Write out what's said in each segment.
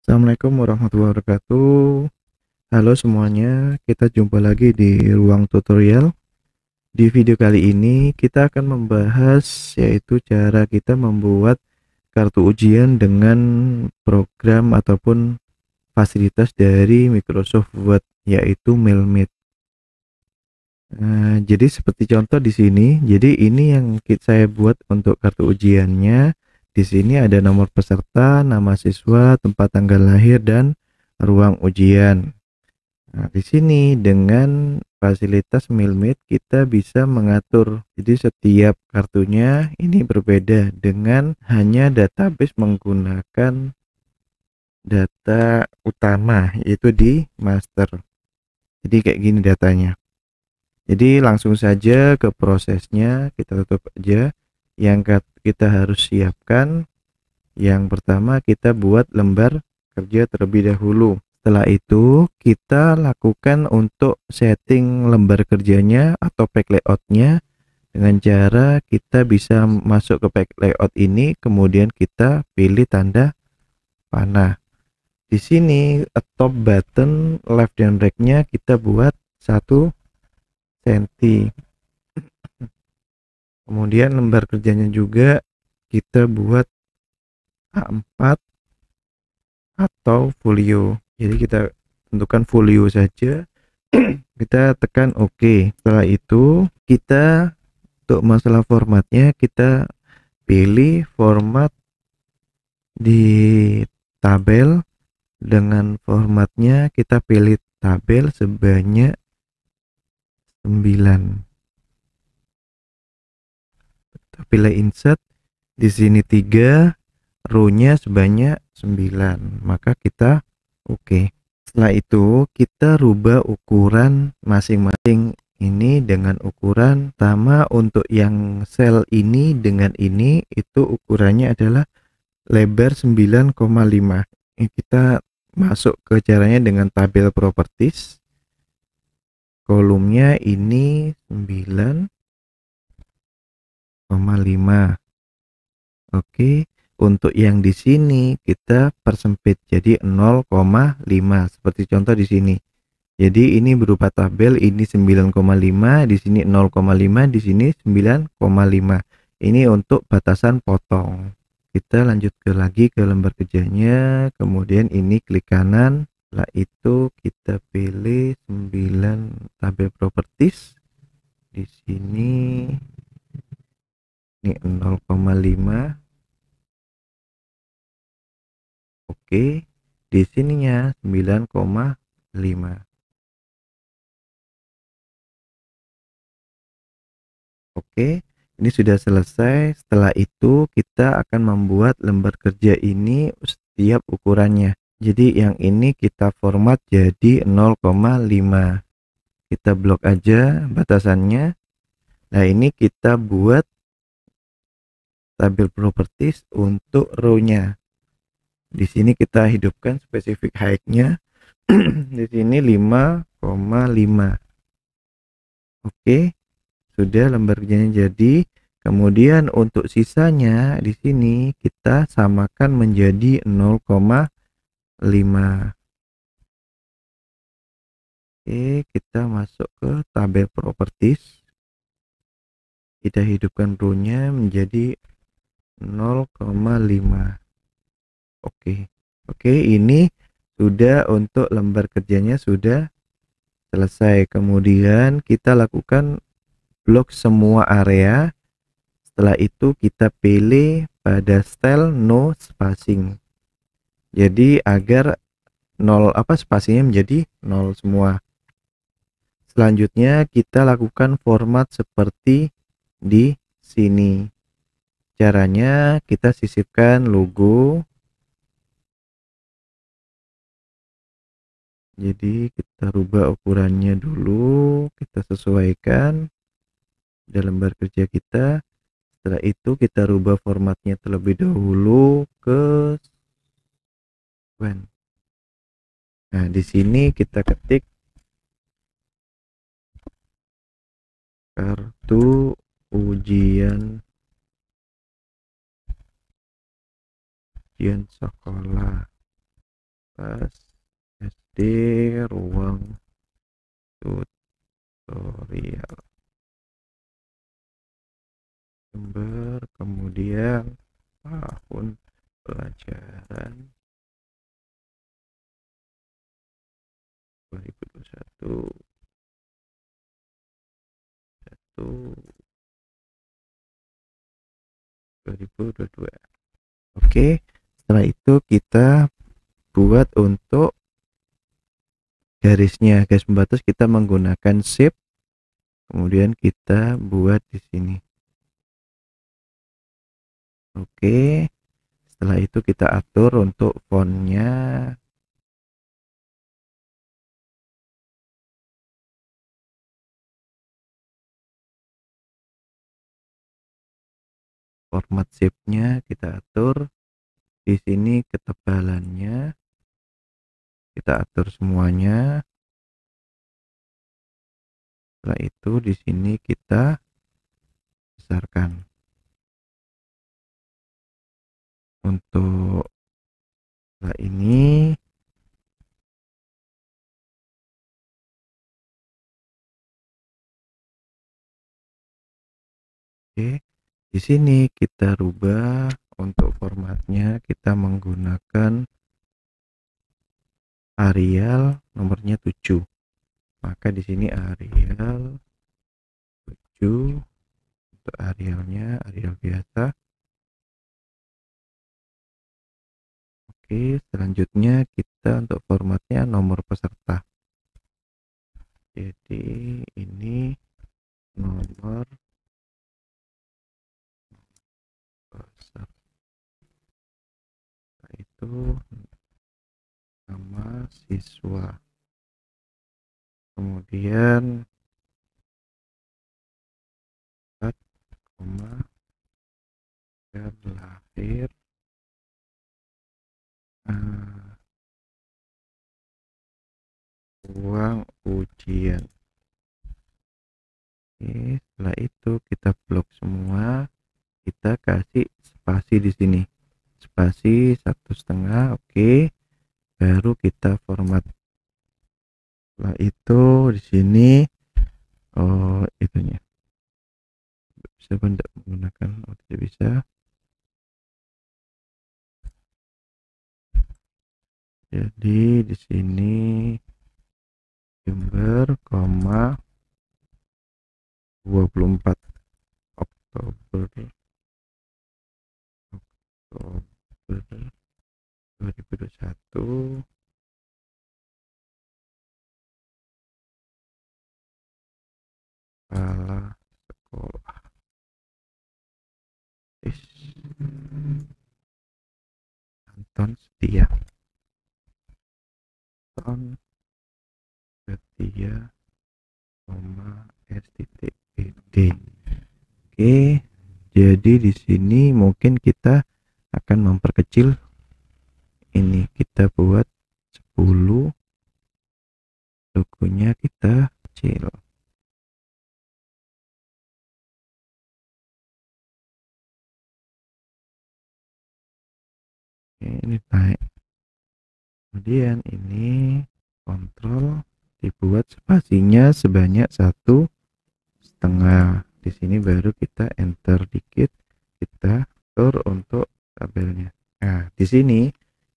Assalamualaikum warahmatullahi wabarakatuh. Halo semuanya, kita jumpa lagi di ruang tutorial. Di video kali ini kita akan membahas yaitu cara kita membuat kartu ujian dengan program ataupun fasilitas dari Microsoft Word yaitu Mailmate. Jadi seperti contoh di sini, jadi ini yang saya buat untuk kartu ujiannya. Di sini ada nomor peserta, nama siswa, tempat tanggal lahir dan ruang ujian. Nah, di sini dengan fasilitas Mailmate kita bisa mengatur. Jadi setiap kartunya ini berbeda dengan hanya database menggunakan data utama yaitu di master. Jadi kayak gini datanya. Jadi langsung saja ke prosesnya, kita tutup aja. Yang kita harus siapkan, yang pertama kita buat lembar kerja terlebih dahulu. Setelah itu kita lakukan untuk setting lembar kerjanya atau pack layoutnya dengan cara kita bisa masuk ke pack layout ini, kemudian kita pilih tanda panah. Di sini top button left dan right-nya kita buat 1 cm. Kemudian lembar kerjanya juga kita buat A4 atau folio. Jadi kita tentukan folio saja. Kita tekan OK. Setelah itu kita untuk masalah formatnya kita pilih format di tabel. Dengan formatnya kita pilih tabel sebanyak 9. Kita pilih insert. Di sini 3, row-nya sebanyak 9. Maka kita OK. Setelah itu kita rubah ukuran masing-masing ini dengan ukuran sama. Untuk yang sel ini dengan ini itu ukurannya adalah lebar 9,5. Ini kita masuk ke caranya dengan tabel properties. Kolomnya ini 9,5. Oke. Untuk yang di sini kita persempit jadi 0,5 seperti contoh di sini. Jadi ini berupa tabel, ini 9,5, di sini 0,5, di sini 9,5. Ini untuk batasan potong. Kita lanjut lagi ke lembar kerjanya, kemudian ini klik kanan. Setelah itu kita pilih 9 tabel properties. Di sini ini 0,5. Oke, di sininya 9,5. Oke, ini sudah selesai. Setelah itu kita akan membuat lembar kerja ini setiap ukurannya. Jadi yang ini kita format jadi 0,5. Kita blok aja batasannya. Nah, ini kita buat tabel properties untuk row-nya. Di sini kita hidupkan spesifik height-nya. Di sini 5,5. Oke, sudah lembar kerjanya jadi. Kemudian untuk sisanya di sini kita samakan menjadi 0,5. Oke, kita masuk ke tabel properties. Kita hidupkan row-nya menjadi 0,5. Oke, ini sudah untuk lembar kerjanya sudah selesai. Kemudian kita lakukan blok semua area. Setelah itu kita pilih pada style no spacing. Jadi agar spasinya menjadi 0 semua. Selanjutnya kita lakukan format seperti di sini. Caranya kita sisipkan logo. Jadi kita rubah ukurannya dulu, kita sesuaikan dalam lembar kerja kita. Setelah itu kita rubah formatnya terlebih dahulu ke when. Nah, di sini kita ketik kartu ujian sekolah. Universitas SD ruang tutorial Jember, kemudian tahun pelajaran 2021 2022. Oke, setelah itu kita buat untuk garis pembatas kita menggunakan shape, kemudian kita buat di sini. Oke, setelah itu kita atur untuk fontnya. Format shape-nya kita atur. Di sini ketebalannya kita atur semuanya. Setelah itu di sini kita besarkan. Untuk setelah ini oke, di sini kita rubah untuk formatnya, kita menggunakan Arial nomornya 7. Maka di sini Arial 7 untuk Arialnya Arial biasa. Oke, selanjutnya kita untuk formatnya nomor peserta. Jadi ini nomor peserta, itu nama siswa, kemudian 4, lahir, uang ujian. Oke, setelah itu kita blok semua, kita kasih spasi di sini, spasi 1,5. Oke, baru kita format. Setelah itu di sini itunya bisa tidak menggunakan, tidak bisa. Jadi di sini Jember, 24 Oktober 2021. Kepala sekolah Anton Setia. Anton Setia, STTED. Oke, jadi di sini mungkin kita akan memperkecil ini, kita buat 10, logonya kita kecil. Oke, ini naik. Kemudian ini kontrol, dibuat spasinya sebanyak 1,5. Di sini baru kita enter dikit, kita atur untuk tabelnya. Nah, di sini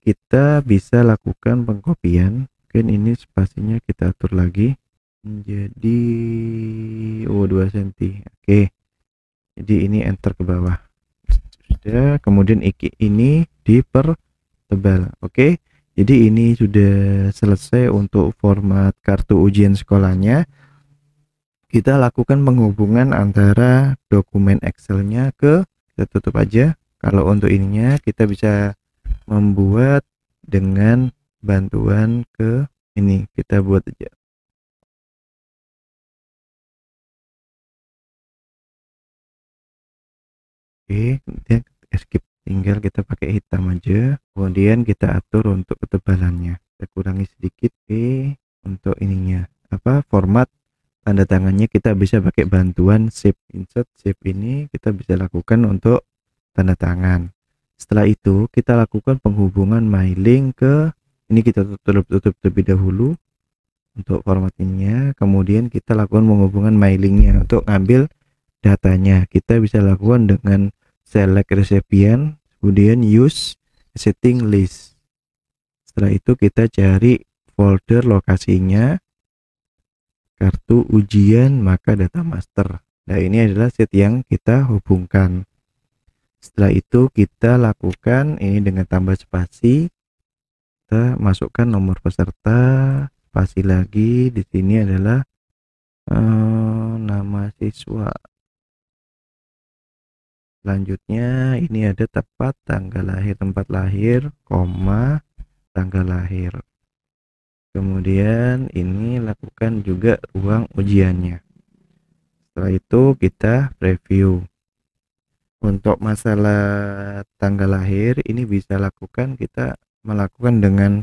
kita bisa lakukan pengkopian. Mungkin ini spasinya kita atur lagi menjadi 2 cm. Oke, jadi ini enter ke bawah sudah, kemudian ini dipertebal. Oke, jadi ini sudah selesai untuk format kartu ujian sekolahnya. Kita lakukan penghubungan antara dokumen Excelnya ke, kita tutup aja. Kalau untuk ininya kita bisa membuat dengan bantuan ke ini, kita buat aja. Oke, kemudian skip, tinggal kita pakai hitam aja. Kemudian kita atur untuk ketebalannya, kita kurangi sedikit. Oke, untuk ininya format tanda tangannya kita bisa pakai bantuan shape. Insert shape ini kita bisa lakukan untuk tanda tangan. Setelah itu kita lakukan penghubungan mailing ke Ini kita tutup terlebih dahulu untuk formattingnya. Kemudian kita lakukan penghubungan mailingnya untuk ngambil datanya. Kita bisa lakukan dengan select recipient, kemudian use setting list. Setelah itu kita cari folder lokasinya kartu ujian, maka data master. Nah, ini adalah set yang kita hubungkan. Setelah itu kita lakukan ini dengan tambah spasi. Kita masukkan nomor peserta, spasi lagi. Di sini adalah nama siswa. Selanjutnya ini ada tepat tanggal lahir, tempat lahir, koma, tanggal lahir. Kemudian ini lakukan juga ruang ujiannya. Setelah itu kita review. Untuk masalah tanggal lahir ini bisa kita melakukan dengan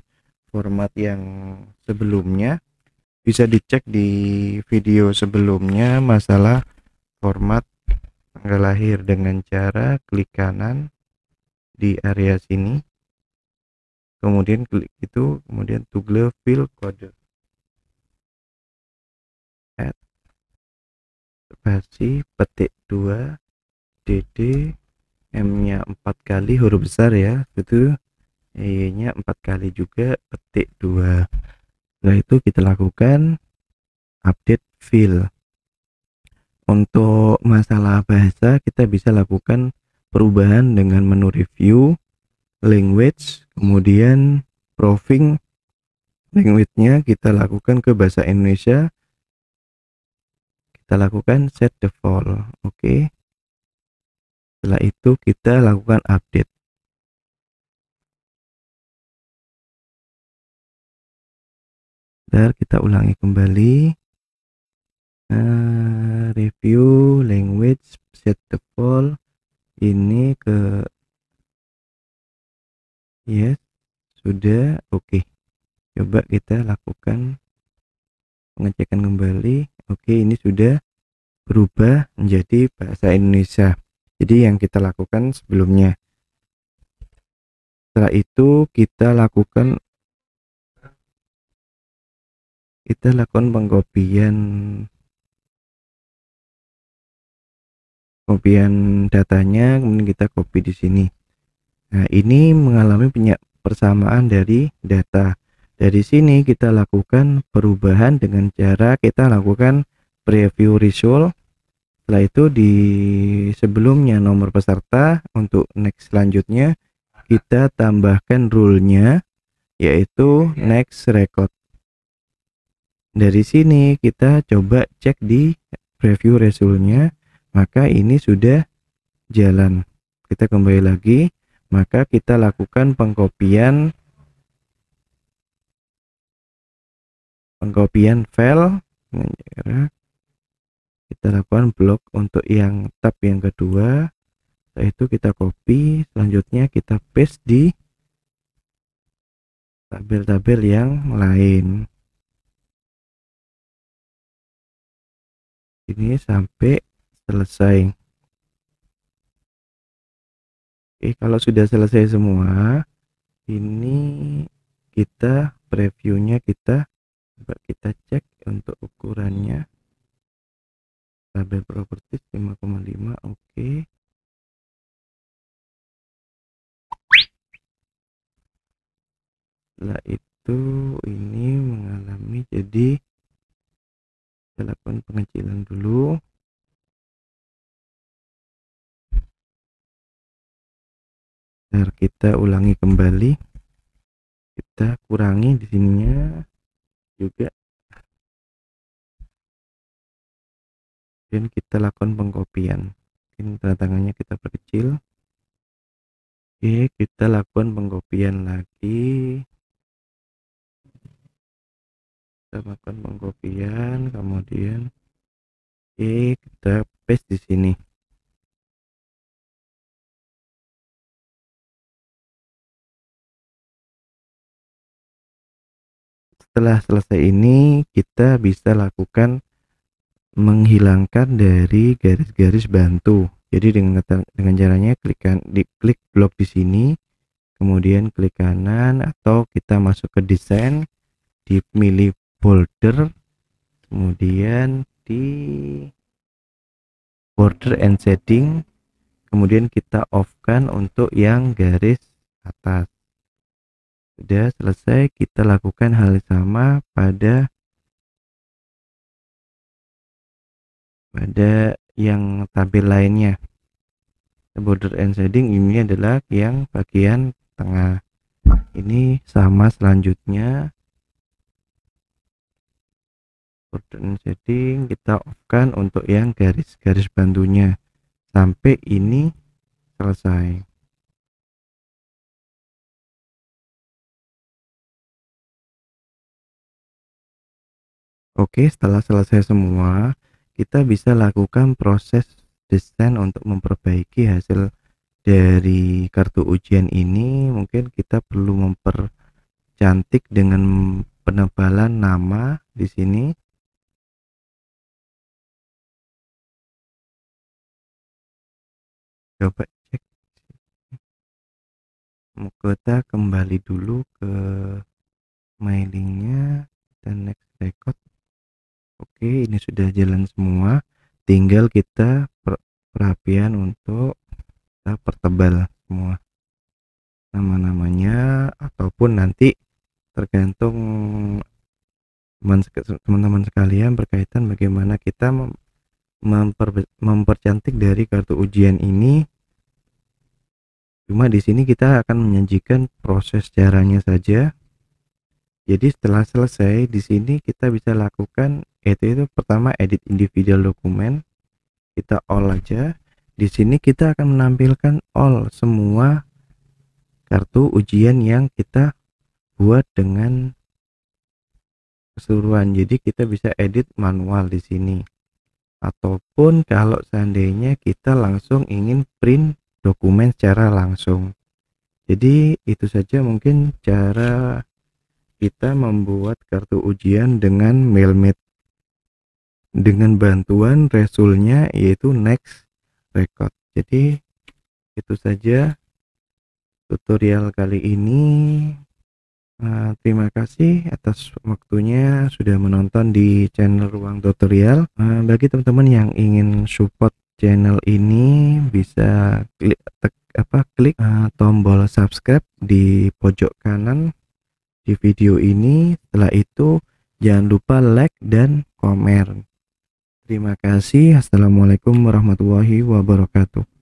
format yang sebelumnya. Bisa dicek di video sebelumnya masalah format tanggal lahir dengan cara klik kanan di area sini, kemudian klik itu, kemudian toggle fill kode, add spasi, petik 2 DD, M nya 4 kali huruf besar ya, itu E nya 4 kali juga, petik 2. Setelah itu kita lakukan update fill. Untuk masalah bahasa kita bisa lakukan perubahan dengan menu review, language, kemudian proofing. Language-nya kita lakukan ke bahasa Indonesia, kita lakukan set default. Oke. Setelah itu kita lakukan update. Dan kita ulangi kembali. Review, language, set default, ini ke yes, sudah. Oke. Coba kita lakukan pengecekan kembali. Oke, ini sudah berubah menjadi bahasa Indonesia. Jadi yang kita lakukan sebelumnya. Setelah itu kita lakukan pengkopian datanya, kemudian kita copy di sini. Nah, ini mengalami persamaan dari data. Dari sini kita lakukan perubahan dengan cara kita lakukan preview result. Setelah itu di sebelumnya nomor peserta, untuk next selanjutnya kita tambahkan rule-nya yaitu next record. Dari sini kita coba cek di preview result-nya, maka ini sudah jalan. Kita kembali lagi, maka kita lakukan pengkopian file dengan cara kita lakukan blok untuk yang tab yang kedua. Setelah itu kita copy, selanjutnya kita paste di tabel-tabel yang lain. Ini sampai selesai. Oke, kalau sudah selesai semua, ini kita previewnya, kita cek untuk ukurannya. Tabel properties 5,5. Oke. Setelah itu ini mengalami, jadi kita lakukan pengecilan dulu. Nah, kita ulangi kembali, kita kurangi di sininya juga, dan kita lakukan pengkopian. Ini tanda tangannya kita perkecil. Oke, kita lakukan pengkopian lagi. Kita lakukan pengkopian, kemudian kita paste di sini. Setelah selesai ini kita bisa lakukan menghilangkan dari garis-garis bantu. Jadi dengan caranya klik blok di sini, kemudian klik kanan, atau kita masuk ke desain, dipilih border, kemudian di border and shading, kemudian kita off kan untuk yang garis atas. Sudah selesai, kita lakukan hal yang sama pada yang tabel lainnya. Border and shading ini adalah yang bagian tengah. Ini sama selanjutnya, border and shading kita off kan untuk yang garis-garis bantunya sampai ini selesai. Oke, setelah selesai semua, kita bisa lakukan proses desain untuk memperbaiki hasil dari kartu ujian ini. Mungkin kita perlu mempercantik dengan penebalan nama di sini. Coba cek. Kita kembali dulu ke mailingnya dan next record. Oke, ini sudah jalan semua. Tinggal kita perapian untuk kita pertebal semua nama-namanya, ataupun nanti tergantung teman-teman sekalian berkaitan bagaimana kita mempercantik dari kartu ujian ini. Cuma di sini kita akan menyajikan proses caranya saja. Jadi setelah selesai di sini kita bisa lakukan itu pertama edit individual dokumen, kita all aja. Di sini kita akan menampilkan all semua kartu ujian yang kita buat dengan keseluruhan. Jadi kita bisa edit manual di sini. Ataupun kalau seandainya kita langsung ingin print dokumen secara langsung. Jadi itu saja mungkin cara kita membuat kartu ujian dengan Mailmate dengan bantuan resulnya yaitu next record. Jadi itu saja tutorial kali ini. Terima kasih atas waktunya sudah menonton di channel Ruang Tutorial. Bagi teman-teman yang ingin support channel ini bisa klik tombol subscribe di pojok kanan di video ini. Setelah itu jangan lupa like dan komen. Terima kasih. Assalamualaikum warahmatullahi wabarakatuh.